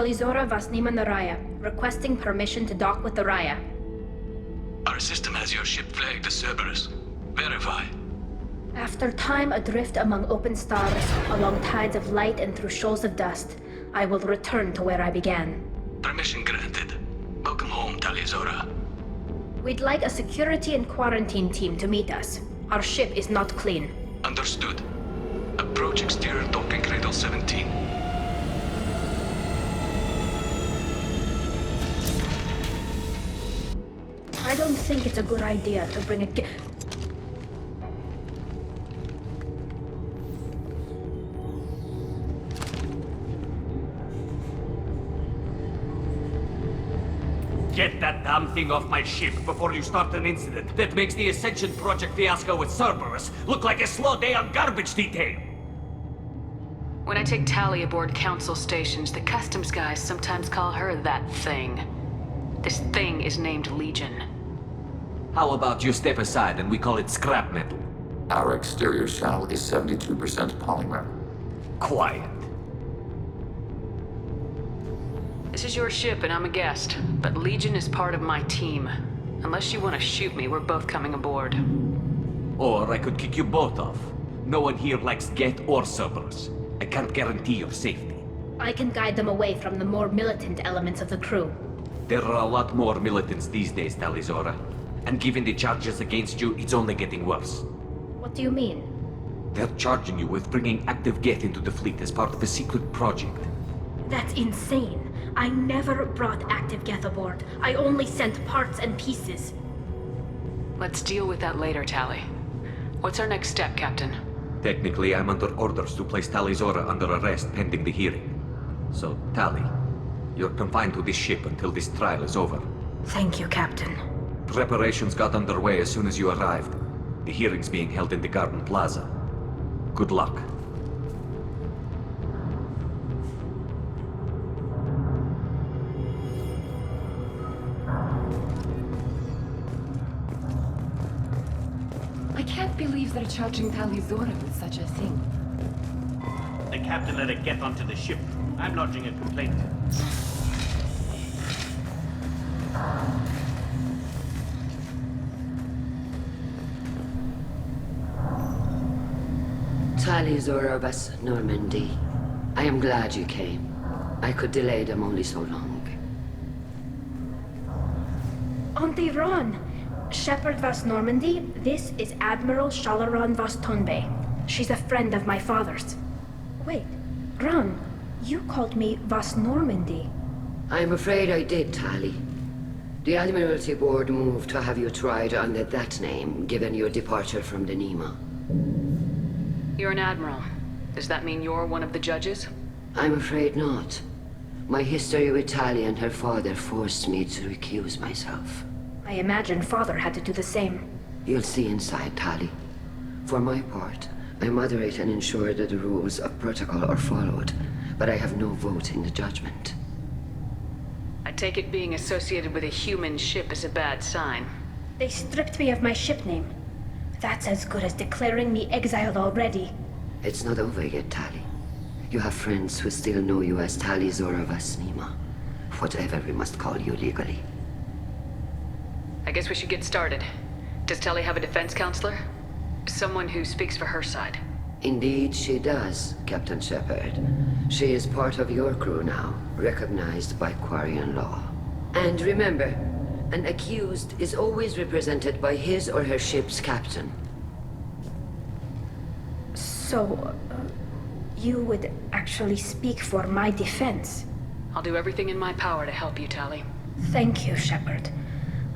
Talizora Vasnima Naraya, requesting permission to dock with the Raya. Our system has your ship flagged as Cerberus. Verify. After time adrift among open stars, along tides of light and through shoals of dust, I will return to where I began. Permission granted. Welcome home, Talizora. We'd like a security and quarantine team to meet us. Our ship is not clean. Understood. Approach exterior docking cradle 17. I don't think it's a good idea to bring a Get that damn thing off my ship before you start an incident that makes the Ascension Project fiasco with Cerberus look like a slow day on garbage detail. When I take Tali aboard council stations, the customs guys sometimes call her that thing. This thing is named Legion. How about you step aside and we call it scrap metal? Our exterior shell is 72% polymer. Quiet. This is your ship and I'm a guest, but Legion is part of my team. Unless you want to shoot me, we're both coming aboard. Or I could kick you both off. No one here likes Geth or Cerberus. I can't guarantee your safety. I can guide them away from the more militant elements of the crew. There are a lot more militants these days, Talizora. And given the charges against you, it's only getting worse. What do you mean? They're charging you with bringing active Geth into the fleet as part of a secret project. That's insane. I never brought active Geth aboard. I only sent parts and pieces. Let's deal with that later, Tali. What's our next step, Captain? Technically, I'm under orders to place Talizora under arrest pending the hearing. So, Tali, you're confined to this ship until this trial is over. Thank you, Captain. Preparations got underway as soon as you arrived. The hearing's being held in the Garden Plaza. Good luck. I can't believe they're charging Talizora with such a thing. The captain let it get onto the ship. I'm lodging a complaint. Talizora vas Normandy. I am glad you came. I could delay them only so long. Auntie Ron! Shepherd Vas Normandy, this is Admiral Shalaron Vas Tonbe. She's a friend of my father's. Wait, Ron, you called me Vas Normandy. I'm afraid I did, Tali. The Admiralty Board moved to have you tried under that name, given your departure from the Nima. You're an admiral. Does that mean you're one of the judges? I'm afraid not. My history with Tali and her father forced me to recuse myself. I imagine father had to do the same. You'll see inside, Tali. For my part, I moderate and ensure that the rules of protocol are followed, but I have no vote in the judgment. I take it being associated with a human ship is a bad sign. They stripped me of my ship name. That's as good as declaring me exiled already. It's not over yet, Tali. You have friends who still know you as Talizora Vasnima. Whatever we must call you legally. I guess we should get started. Does Tali have a defense counselor? Someone who speaks for her side. Indeed she does, Captain Shepard. She is part of your crew now, recognized by Quarian law. And remember, an accused is always represented by his or her ship's captain. So, you would actually speak for my defense? I'll do everything in my power to help you, Tali. Thank you, Shepard.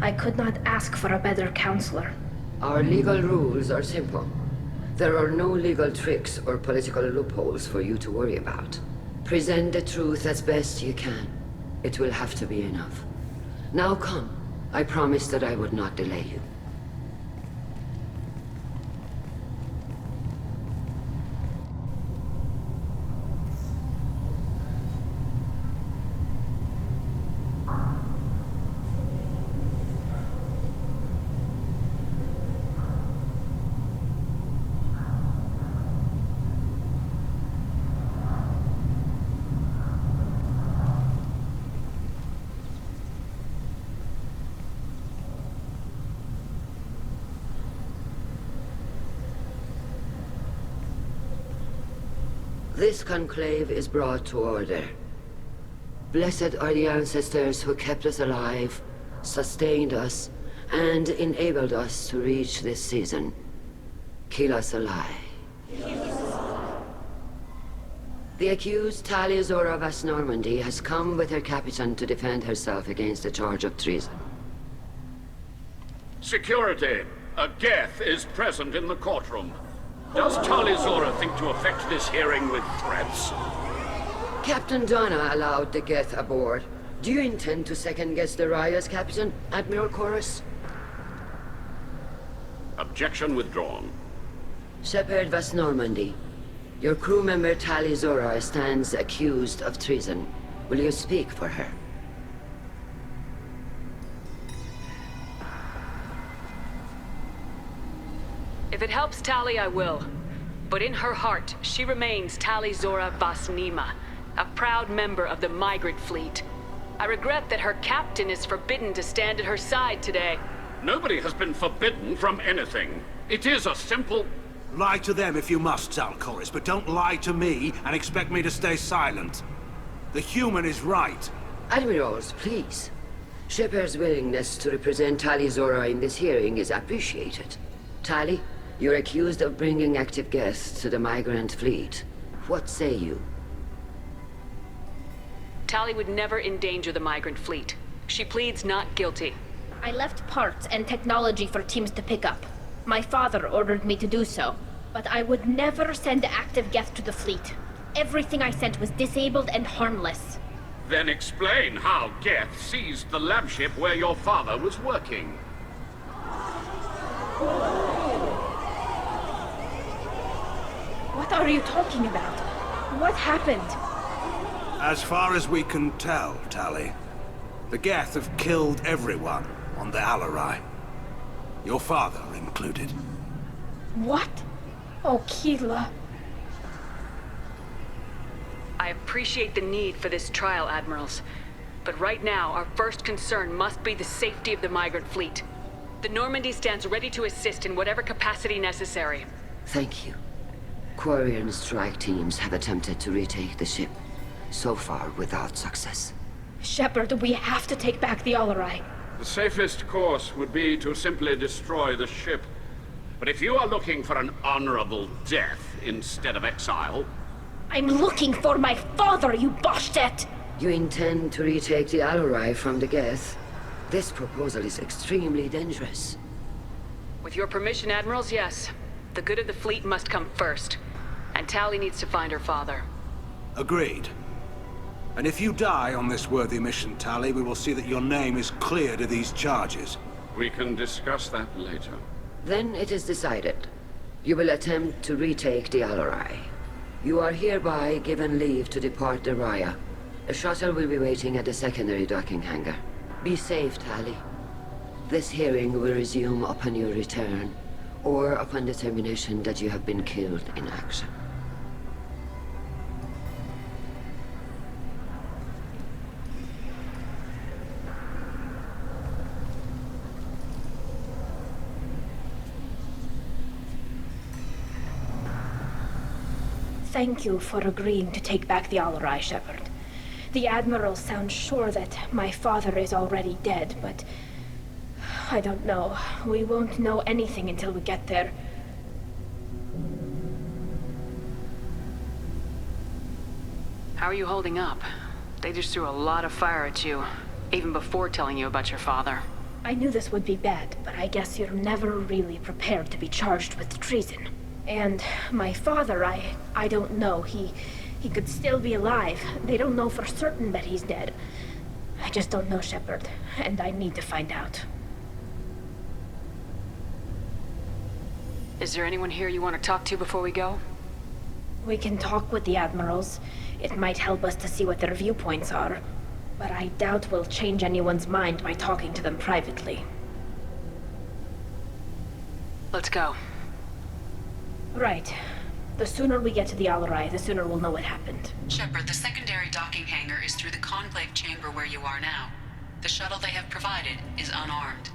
I could not ask for a better counselor. Our legal rules are simple. There are no legal tricks or political loopholes for you to worry about. Present the truth as best you can. It will have to be enough. Now come. I promised that I would not delay you. This conclave is brought to order. Blessed are the ancestors who kept us alive, sustained us, and enabled us to reach this season. Keep us alive. The accused Tali vas Normandy has come with her captain to defend herself against a charge of treason. Security! A Geth is present in the courtroom. Does Tali think to effect this hearing with threats? Captain Donna allowed the Geth aboard. Do you intend to second-guess the Raya's captain, Admiral Chorus? Objection withdrawn. Shepard vas Normandy. Your crew member Tali stands accused of treason. Will you speak for her? If it helps Tali, I will. But in her heart, she remains Tali Zora vas Nima, a proud member of the migrant fleet. I regret that her captain is forbidden to stand at her side today. Nobody has been forbidden from anything. It is a simple... Lie to them if you must, Zalcoris, but don't lie to me and expect me to stay silent. The human is right. Admirals, please. Shepard's willingness to represent Tali in this hearing is appreciated. Tali, you're accused of bringing active guests to the migrant fleet. What say you? Tali would never endanger the migrant fleet. She pleads not guilty. I left parts and technology for teams to pick up. My father ordered me to do so, but I would never send active guests to the fleet. Everything I sent was disabled and harmless. Then explain how Geth seized the lab ship where your father was working. What are you talking about? What happened? As far as we can tell, Tali, the Geth have killed everyone on the Alarai. Your father included. What? Oh, Keela. I appreciate the need for this trial, Admirals. But right now, our first concern must be the safety of the migrant fleet. The Normandy stands ready to assist in whatever capacity necessary. Thank you. Quarian strike teams have attempted to retake the ship, so far without success. Shepard, we have to take back the Alarai. The safest course would be to simply destroy the ship. But if you are looking for an honorable death instead of exile... I'm looking for my father, you bastet! You intend to retake the Alarai from the Geth? This proposal is extremely dangerous. With your permission, Admirals, yes. The good of the fleet must come first. And Tali needs to find her father. Agreed. And if you die on this worthy mission, Tali, we will see that your name is cleared of these charges. We can discuss that later. Then it is decided. You will attempt to retake the Alarai. You are hereby given leave to depart the Raya. A shuttle will be waiting at the secondary docking hangar. Be safe, Tali. This hearing will resume upon your return, or upon determination that you have been killed in action. Thank you for agreeing to take back the Alarai, Shepard. The Admiral sounds sure that my father is already dead, but... I don't know. We won't know anything until we get there. How are you holding up? They just threw a lot of fire at you, even before telling you about your father. I knew this would be bad, but I guess you're never really prepared to be charged with treason. And my father, I don't know. He could still be alive. They don't know for certain that he's dead. I just don't know, Shepard, and I need to find out. Is there anyone here you want to talk to before we go? We can talk with the Admirals. It might help us to see what their viewpoints are. But I doubt we'll change anyone's mind by talking to them privately. Let's go. Right. The sooner we get to the Alarai, the sooner we'll know what happened. Shepard, the secondary docking hangar is through the conclave chamber where you are now. The shuttle they have provided is unarmed.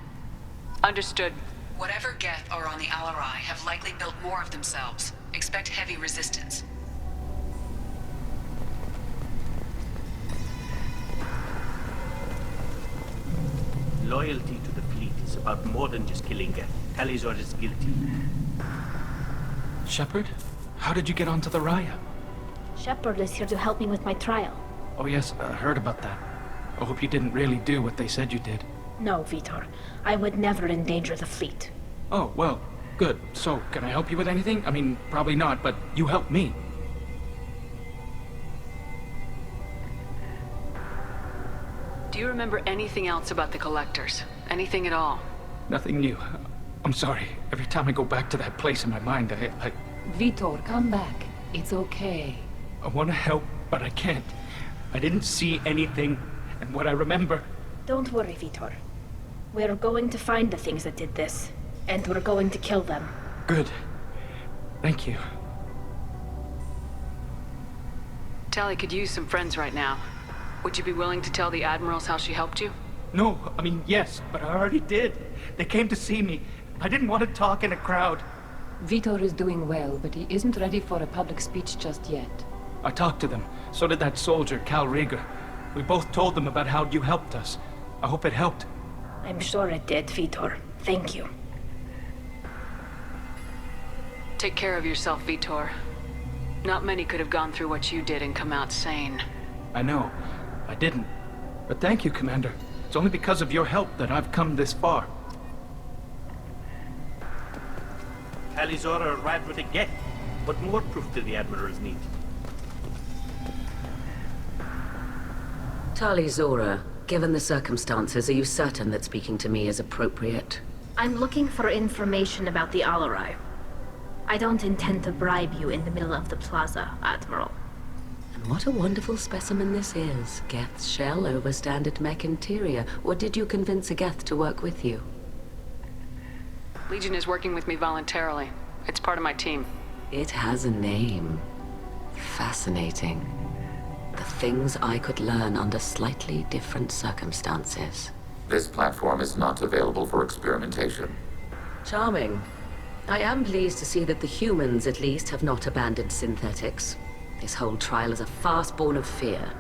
Understood. Whatever Geth are on the Alarai have likely built more of themselves. Expect heavy resistance. Loyalty to the fleet is about more than just killing Geth. Tali Zora is guilty. Shepard? How did you get onto the Raya? Shepard is here to help me with my trial. Oh yes, I heard about that. I hope you didn't really do what they said you did. No, Vitor. I would never endanger the fleet. Oh, well, good. So, can I help you with anything? I mean, probably not, but you helped me. Do you remember anything else about the Collectors? Anything at all? Nothing new. I'm sorry. Every time I go back to that place in my mind, I Vitor, come back. It's okay. want to help, but I can't. I didn't see anything, and what I remember... Don't worry, Vitor. We're going to find the things that did this, and we're going to kill them. Good. Thank you. Tali could use some friends right now. Would you be willing to tell the Admirals how she helped you? No, I mean, yes, but I already did. They came to see me. I didn't want to talk in a crowd. Vitor is doing well, but he isn't ready for a public speech just yet. I talked to them. So did that soldier, Cal Rieger. We both told them about how you helped us. I hope it helped. I'm sure it did, Vitor. Thank you. Take care of yourself, Vitor. Not many could have gone through what you did and come out sane. I know. I didn't. But thank you, Commander. It's only because of your help that I've come this far. Tali Zora arrived with a Geth. What more proof do the Admirals need? Tali Zora, given the circumstances, are you certain that speaking to me is appropriate? I'm looking for information about the Alarai. I don't intend to bribe you in the middle of the plaza, Admiral. And what a wonderful specimen this is. Geth's shell over standard mech interior. Or did you convince a Geth to work with you? Legion is working with me voluntarily. It's part of my team. It has a name. Fascinating. The things I could learn under slightly different circumstances. This platform is not available for experimentation. Charming. I am pleased to see that the humans, at least, have not abandoned synthetics. This whole trial is a farce born of fear.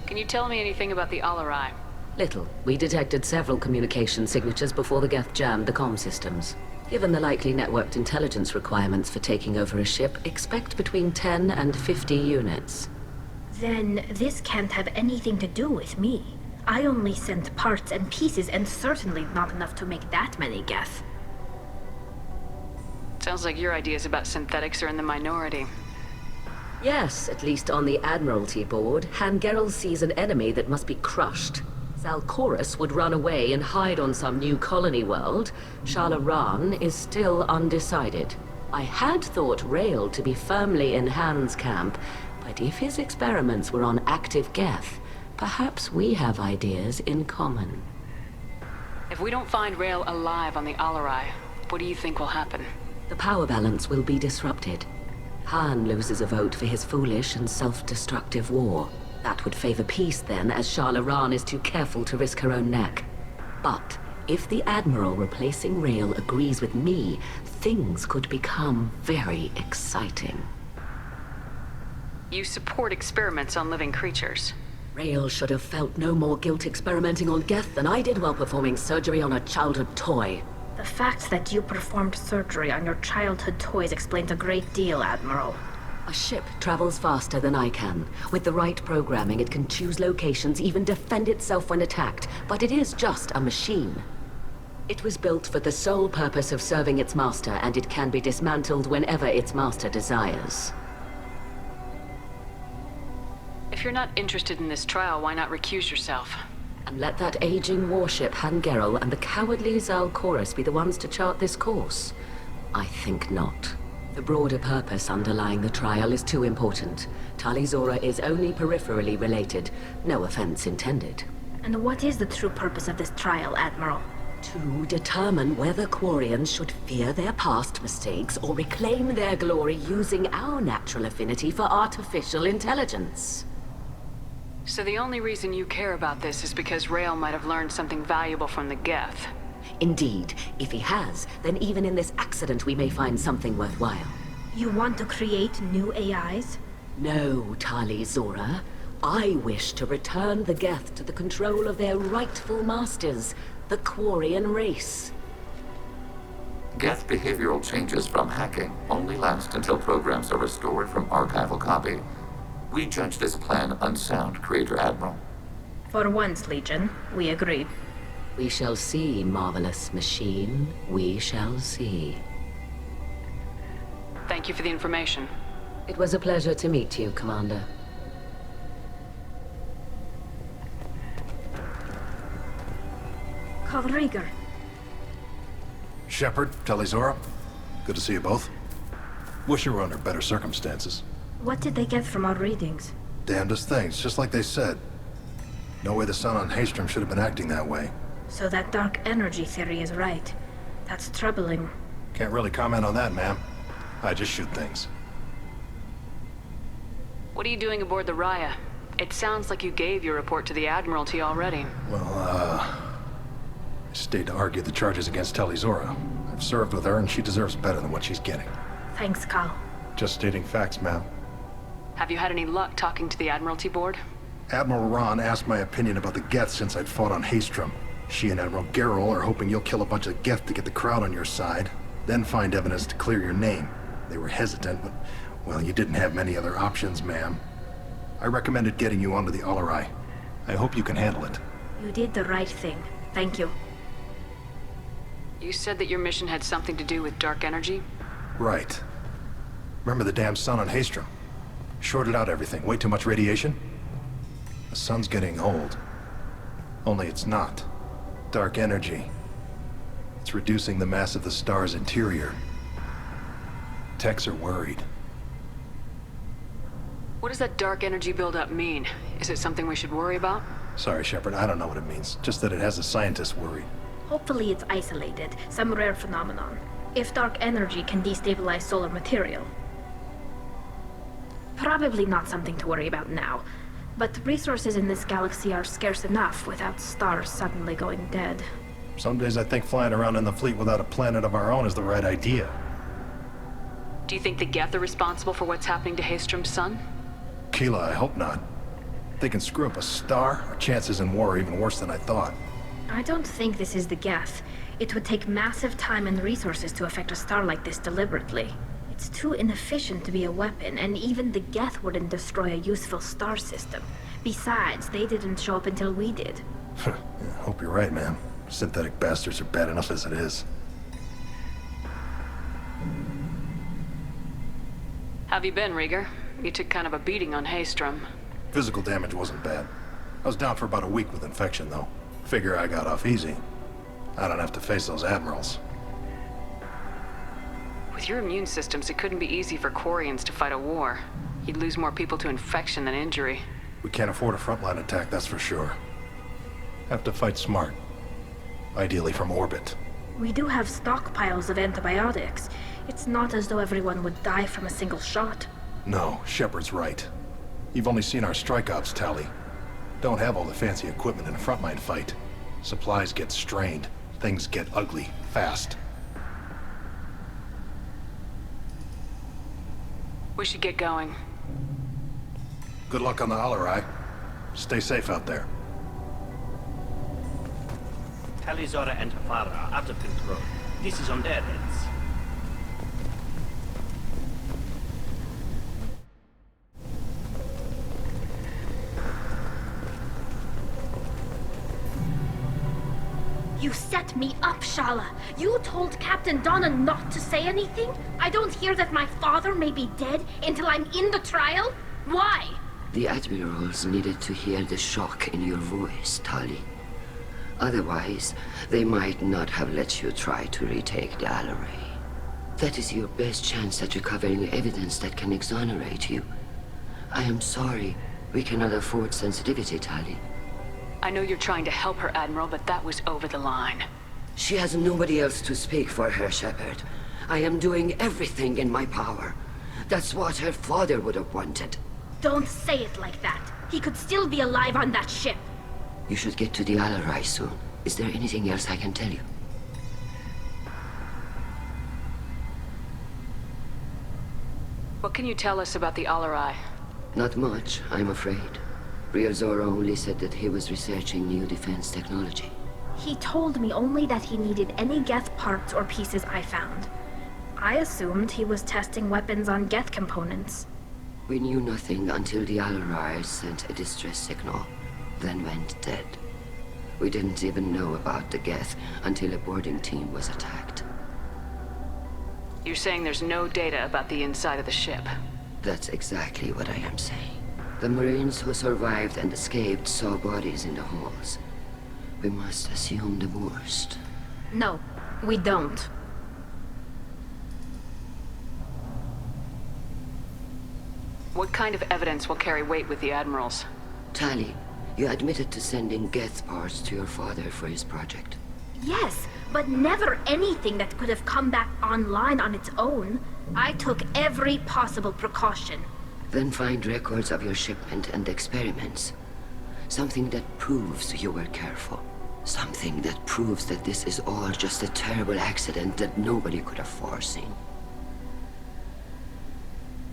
Can you tell me anything about the Alarai? Little. We detected several communication signatures before the Geth jammed the comm systems. Given the likely networked intelligence requirements for taking over a ship, expect between 10 and 50 units. Then this can't have anything to do with me. I only sent parts and pieces, and certainly not enough to make that many Geth. Sounds like your ideas about synthetics are in the minority. Yes, at least on the Admiralty board, Hangerel sees an enemy that must be crushed. Zalcorus would run away and hide on some new colony world. Shalaran is still undecided. I had thought Rael to be firmly in Han's camp, but if his experiments were on active Geth, perhaps we have ideas in common. If we don't find Rael alive on the Alarai, what do you think will happen? The power balance will be disrupted. Han loses a vote for his foolish and self-destructive war. That would favor peace then, as Shalaran is too careful to risk her own neck. But if the Admiral replacing Rael agrees with me, things could become very exciting. You support experiments on living creatures. Rael should have felt no more guilt experimenting on Geth than I did while performing surgery on a childhood toy. The fact that you performed surgery on your childhood toys explains a great deal, Admiral. A ship travels faster than I can. With the right programming, it can choose locations, even defend itself when attacked. But it is just a machine. It was built for the sole purpose of serving its master, and it can be dismantled whenever its master desires. If you're not interested in this trial, why not recuse yourself? And let that aging warship Hangerel and the cowardly Zalcorus be the ones to chart this course? I think not. The broader purpose underlying the trial is too important. Tali Zora is only peripherally related. No offense intended. And what is the true purpose of this trial, Admiral? To determine whether Quarians should fear their past mistakes or reclaim their glory using our natural affinity for artificial intelligence. So the only reason you care about this is because Rael might have learned something valuable from the Geth. Indeed. If he has, then even in this accident we may find something worthwhile. You want to create new AIs? No, Tali Zora. I wish to return the Geth to the control of their rightful masters, the Quarian race. Geth behavioral changes from hacking only last until programs are restored from archival copy. We judge this plan unsound, Creator Admiral. For once, Legion, we agree. We shall see, marvelous machine. We shall see. Thank you for the information. It was a pleasure to meet you, Commander. Rieger. Shepard, Tali, Zora. Good to see you both. Wish you were under better circumstances. What did they get from our readings? Damnedest things, just like they said. No way the sun on Haystrom should have been acting that way. So that dark energy theory is right. That's troubling. Can't really comment on that, ma'am. I just shoot things. What are you doing aboard the Raya? It sounds like you gave your report to the Admiralty already. Well, I stayed to argue the charges against Tali Zora. I've served with her and she deserves better than what she's getting. Thanks, Cal. Just stating facts, ma'am. Have you had any luck talking to the Admiralty board? Admiral Ron asked my opinion about the Geth since I'd fought on Haystrom. She and Admiral Gerrel are hoping you'll kill a bunch of Geth to get the crowd on your side, then find evidence to clear your name. They were hesitant, but, well, you didn't have many other options, ma'am. I recommended getting you onto the Alarai. I hope you can handle it. You did the right thing. Thank you. You said that your mission had something to do with dark energy? Right. Remember the damn sun on Haystrom? Shorted out everything. Way too much radiation? The sun's getting old. Only it's not. Dark energy. It's reducing the mass of the star's interior. Techs are worried. What does that dark energy buildup mean? Is it something we should worry about? Sorry, Shepard, I don't know what it means. Just that it has the scientists worried. Hopefully it's isolated, some rare phenomenon. If dark energy can destabilize solar material. Probably not something to worry about now. But resources in this galaxy are scarce enough without stars suddenly going dead. Some days I think flying around in the fleet without a planet of our own is the right idea. Do you think the Geth are responsible for what's happening to Haystrom's sun? Keela, I hope not. If they can screw up a star, our chances in war are even worse than I thought. I don't think this is the Geth. It would take massive time and resources to affect a star like this deliberately. It's too inefficient to be a weapon, and even the Geth wouldn't destroy a useful star system. Besides, they didn't show up until we did. Yeah, hope you're right, man. Synthetic bastards are bad enough as it is. Have you been, Rieger? You took kind of a beating on Haystrom. Physical damage wasn't bad. I was down for about a week with infection, though. Figure I got off easy. I don't have to face those admirals. With your immune systems, it couldn't be easy for Quarians to fight a war. You'd lose more people to infection than injury. We can't afford a frontline attack, that's for sure. Have to fight smart. Ideally from orbit. We do have stockpiles of antibiotics. It's not as though everyone would die from a single shot. No, Shepard's right. You've only seen our strike ops, Tali. Don't have all the fancy equipment in a frontline fight. Supplies get strained. Things get ugly, fast. We should get going. Good luck on the Alarai. Stay safe out there. Tali Zora and her father are out of control. This is on their heads. You set me up, Shala. You told Captain Donna not to say anything? I don't hear that my father may be dead until I'm in the trial? Why? The admirals needed to hear the shock in your voice, Tali. Otherwise, they might not have let you try to retake the Alarai. That is your best chance at recovering evidence that can exonerate you. I am sorry. We cannot afford sensitivity, Tali. I know you're trying to help her, Admiral, but that was over the line. She has nobody else to speak for her, Shepard. I am doing everything in my power. That's what her father would have wanted. Don't say it like that. He could still be alive on that ship. You should get to the Alarai soon. Is there anything else I can tell you? What can you tell us about the Alarai? Not much, I'm afraid. Real Zora only said that he was researching new defense technology. He told me only that he needed any Geth parts or pieces I found. I assumed he was testing weapons on Geth components. We knew nothing until the Alarai sent a distress signal, then went dead. We didn't even know about the Geth until a boarding team was attacked. You're saying there's no data about the inside of the ship? That's exactly what I am saying. The Marines who survived and escaped saw bodies in the halls. We must assume the worst. No, we don't. What kind of evidence will carry weight with the Admirals? Tali, you admitted to sending Geth parts to your father for his project. Yes, but never anything that could have come back online on its own. I took every possible precaution. Then find records of your shipment and experiments. Something that proves you were careful. Something that proves that this is all just a terrible accident that nobody could have foreseen.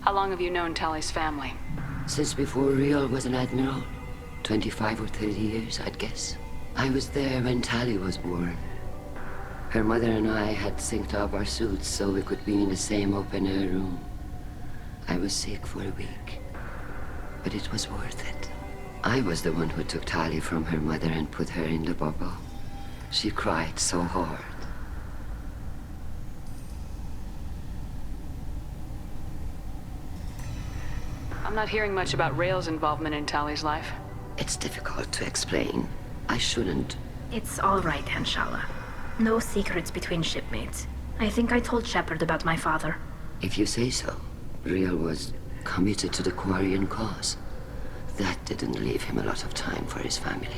How long have you known Tali's family? Since before Real was an admiral. 25 or 30 years, I'd guess. I was there when Tali was born. Her mother and I had synced up our suits so we could be in the same open-air room. I was sick for a week, but it was worth it. I was the one who took Tali from her mother and put her in the bubble. She cried so hard. I'm not hearing much about Rael's involvement in Tali's life. It's difficult to explain. I shouldn't. It's all right, Anshala. No secrets between shipmates. I think I told Shepard about my father. If you say so. Real was committed to the Quarian cause. That didn't leave him a lot of time for his family.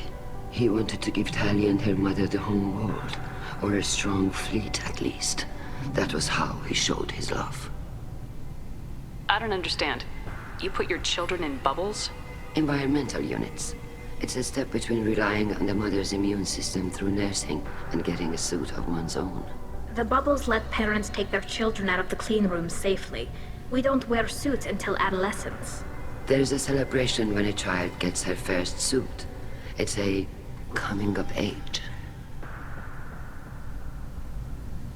He wanted to give Tali and her mother the home world, or a strong fleet at least. That was how he showed his love. I don't understand. You put your children in bubbles? Environmental units. It's a step between relying on the mother's immune system through nursing and getting a suit of one's own. The bubbles let parents take their children out of the clean rooms safely. We don't wear suits until adolescence. There's a celebration when a child gets her first suit. It's a coming of age.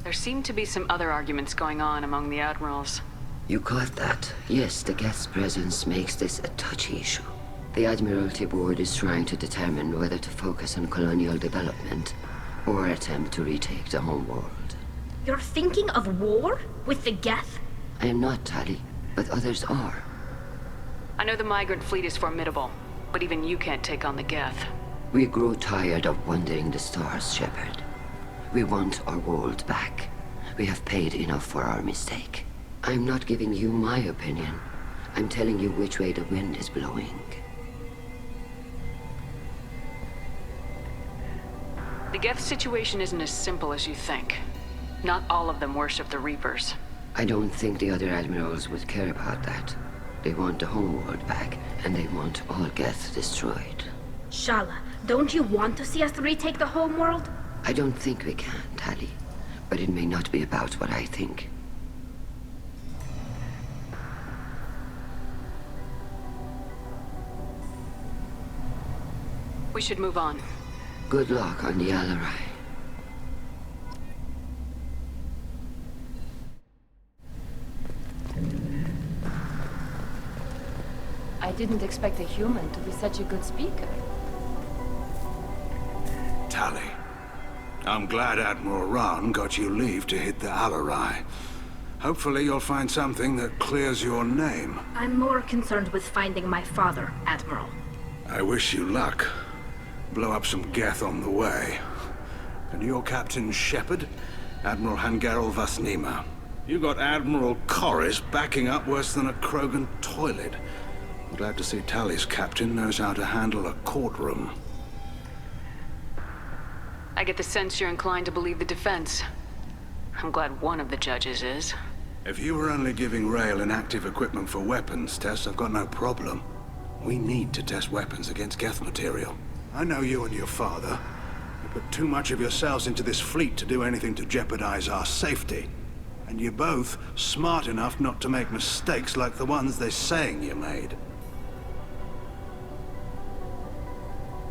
There seem to be some other arguments going on among the Admirals. You caught that? Yes, the guest's presence makes this a touchy issue. The Admiralty Board is trying to determine whether to focus on colonial development or attempt to retake the home world. You're thinking of war? With the Geth? I am not, Tali, but others are. I know the migrant fleet is formidable, but even you can't take on the Geth. We grow tired of wandering the stars, Shepard. We want our world back. We have paid enough for our mistake. I'm not giving you my opinion. I'm telling you which way the wind is blowing. The Geth situation isn't as simple as you think. Not all of them worship the Reapers. I don't think the other admirals would care about that. They want the homeworld back, and they want all Geth destroyed. Shala, don't you want to see us retake the homeworld? I don't think we can, Tali. But it may not be about what I think. We should move on. Good luck on the Alarai. I didn't expect a human to be such a good speaker. Tali, I'm glad Admiral Rahn got you leave to hit the Alarai. Hopefully you'll find something that clears your name. I'm more concerned with finding my father, Admiral. I wish you luck. Blow up some Geth on the way. And your Captain Shepard, Admiral Hangarel Vasnima. You got Admiral Corris backing up worse than a Krogan toilet. I'm glad to see Tali's captain knows how to handle a courtroom. I get the sense you're inclined to believe the defense. I'm glad one of the judges is. If you were only giving Rael inactive equipment for weapons tests, I've got no problem. We need to test weapons against Geth material. I know you and your father. You put too much of yourselves into this fleet to do anything to jeopardize our safety. And you're both smart enough not to make mistakes like the ones they're saying you made.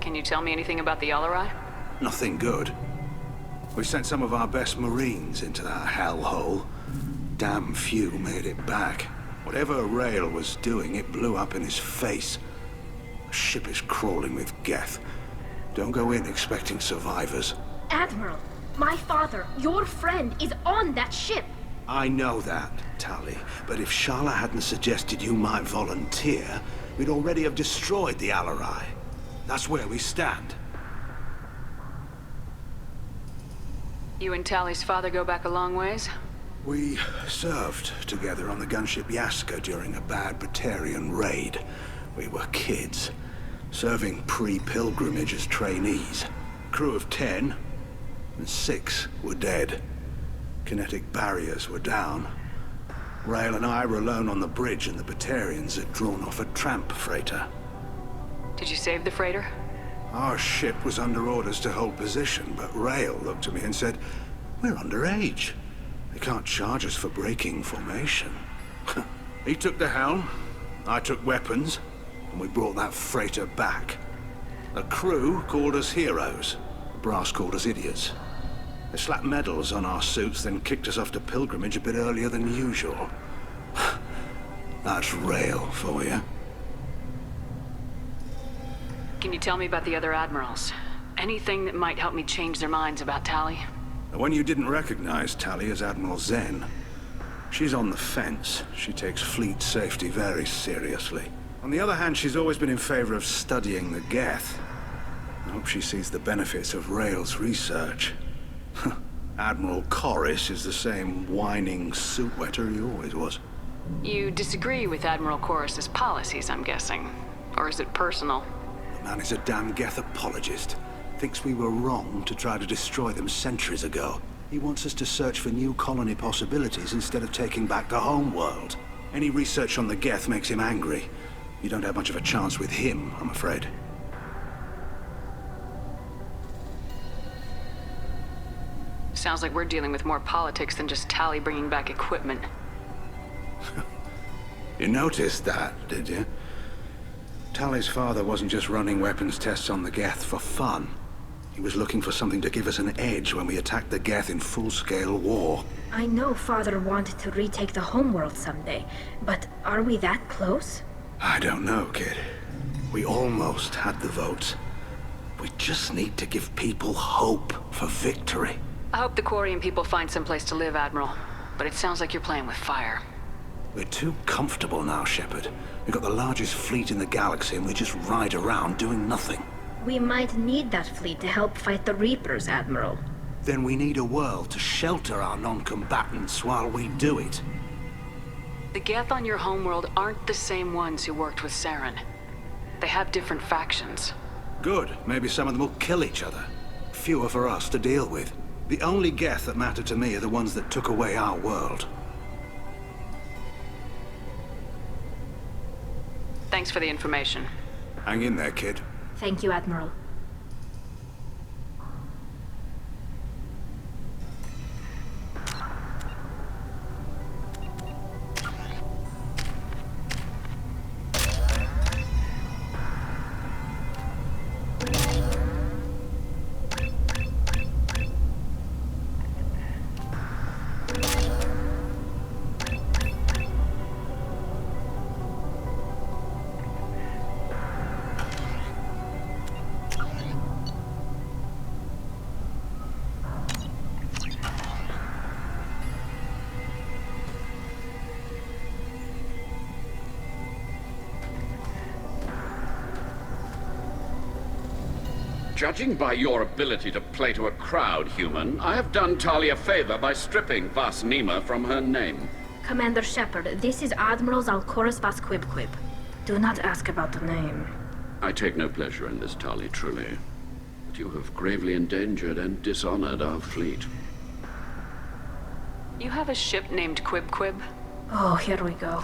Can you tell me anything about the Alarai? Nothing good. We sent some of our best Marines into that hellhole. Damn few made it back. Whatever Rail was doing, it blew up in his face. The ship is crawling with Geth. Don't go in expecting survivors. Admiral, my father, your friend, is on that ship. I know that, Tali, but if Shala hadn't suggested you might volunteer, we'd already have destroyed the Alarai. That's where we stand. You and Tali's father go back a long ways? We served together on the gunship Yaska during a bad Batarian raid. We were kids, serving pre-pilgrimage as trainees. Crew of 10, and 6 were dead. Kinetic barriers were down. Rail and I were alone on the bridge, and the Batarians had drawn off a tramp freighter. Did you save the freighter? Our ship was under orders to hold position, but Rail looked at me and said, "We're underage. They can't charge us for breaking formation." He took the helm, I took weapons, and we brought that freighter back. The crew called us heroes. The brass called us idiots. They slapped medals on our suits, then kicked us off to pilgrimage a bit earlier than usual. That's Rail for you. Can you tell me about the other admirals? Anything that might help me change their minds about Tali? The one you didn't recognize, Tali, is Admiral Zen. She's on the fence. She takes fleet safety very seriously. On the other hand, she's always been in favor of studying the Geth. I hope she sees the benefits of Rail's research. Admiral Corris is the same whining suit wetter he always was. You disagree with Admiral Corris's policies, I'm guessing. Or is it personal? The man is a damn Geth apologist. Thinks we were wrong to try to destroy them centuries ago. He wants us to search for new colony possibilities instead of taking back the home world. Any research on the Geth makes him angry. You don't have much of a chance with him, I'm afraid. Sounds like we're dealing with more politics than just Tali bringing back equipment. You noticed that, did you? Tali's father wasn't just running weapons tests on the Geth for fun. He was looking for something to give us an edge when we attacked the Geth in full-scale war. I know Father wanted to retake the homeworld someday, but are we that close? I don't know, kid. We almost had the votes. We just need to give people hope for victory. I hope the Quarian people find some place to live, Admiral. But it sounds like you're playing with fire. We're too comfortable now, Shepard. We've got the largest fleet in the galaxy and we just ride around doing nothing. We might need that fleet to help fight the Reapers, Admiral. Then we need a world to shelter our non-combatants while we do it. The Geth on your homeworld aren't the same ones who worked with Saren. They have different factions. Good. Maybe some of them will kill each other. Fewer for us to deal with. The only Geth that matter to me are the ones that took away our world. Thanks for the information. Hang in there, kid. Thank you, Admiral. Judging by your ability to play to a crowd, human, I have done Tali a favor by stripping Vas Nima from her name. Commander Shepard, this is Admiral Zalkoris Vas Quib. Do not ask about the name. I take no pleasure in this, Tali, truly. But you have gravely endangered and dishonored our fleet. You have a ship named Quib? Oh, here we go.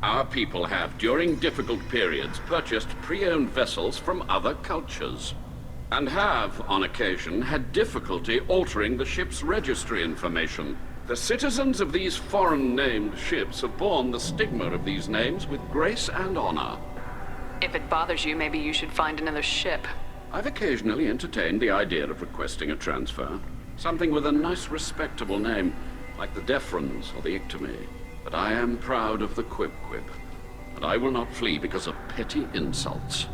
Our people have, during difficult periods, purchased pre-owned vessels from other cultures. And have, on occasion, had difficulty altering the ship's registry information. The citizens of these foreign-named ships have borne the stigma of these names with grace and honor. If it bothers you, maybe you should find another ship. I've occasionally entertained the idea of requesting a transfer. Something with a nice, respectable name, like the Defrons or the Ictomy. But I am proud of the Quib-Quib, and I will not flee because of petty insults.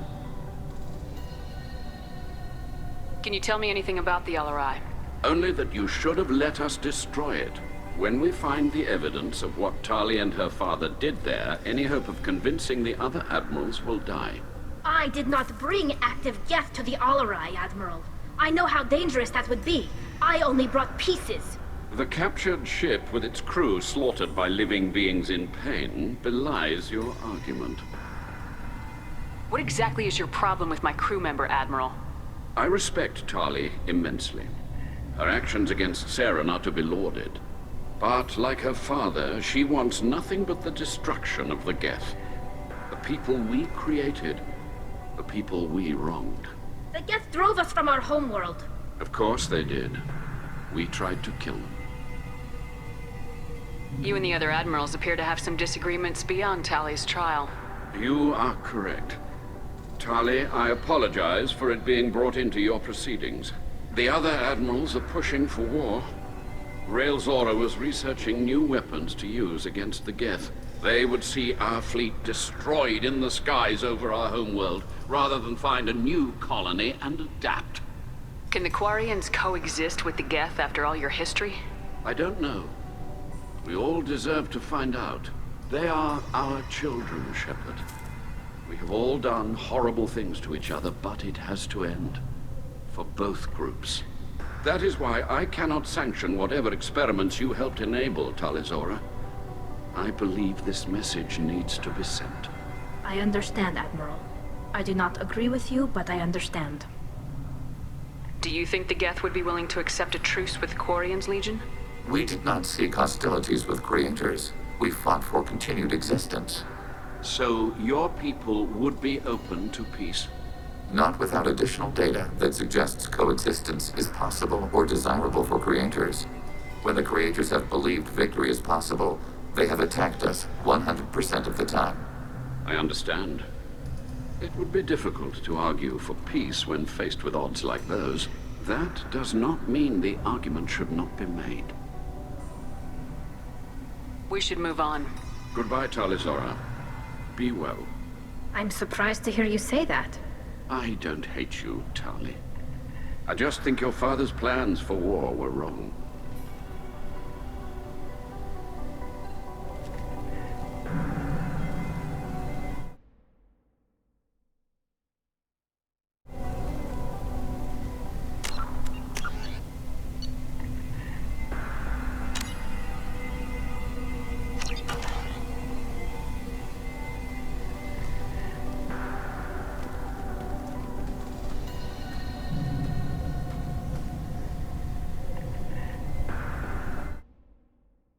Can you tell me anything about the LRI? Only that you should have let us destroy it. When we find the evidence of what Tali and her father did there, any hope of convincing the other admirals will die. I did not bring active geth to the Alarai, Admiral. I know how dangerous that would be. I only brought pieces. The captured ship with its crew slaughtered by living beings in pain belies your argument. What exactly is your problem with my crew member, Admiral? I respect Tali immensely. Her actions against Saren are to be lauded. But, like her father, she wants nothing but the destruction of the Geth. The people we created. The people we wronged. The geth drove us from our homeworld. Of course they did. We tried to kill them. You and the other admirals appear to have some disagreements beyond Tali's trial. You are correct. Tali, I apologize for it being brought into your proceedings. The other admirals are pushing for war. Rael Zora was researching new weapons to use against the Geth. They would see our fleet destroyed in the skies over our homeworld, rather than find a new colony and adapt. Can the Quarians coexist with the Geth after all your history? I don't know. We all deserve to find out. They are our children, Shepard. We have all done horrible things to each other, but it has to end. For both groups. That is why I cannot sanction whatever experiments you helped enable, Tali Zora. I believe this message needs to be sent. I understand, Admiral. I do not agree with you, but I understand. Do you think the Geth would be willing to accept a truce with Quarian's Legion? We did not seek hostilities with creators. We fought for continued existence. So your people would be open to peace? Not without additional data that suggests coexistence is possible or desirable for creators. When the creators have believed victory is possible, they have attacked us 100% of the time. I understand. It would be difficult to argue for peace when faced with odds like those. That does not mean the argument should not be made. We should move on. Goodbye, Tali Zora. Be well. I'm surprised to hear you say that. I don't hate you, Tali. I just think your father's plans for war were wrong.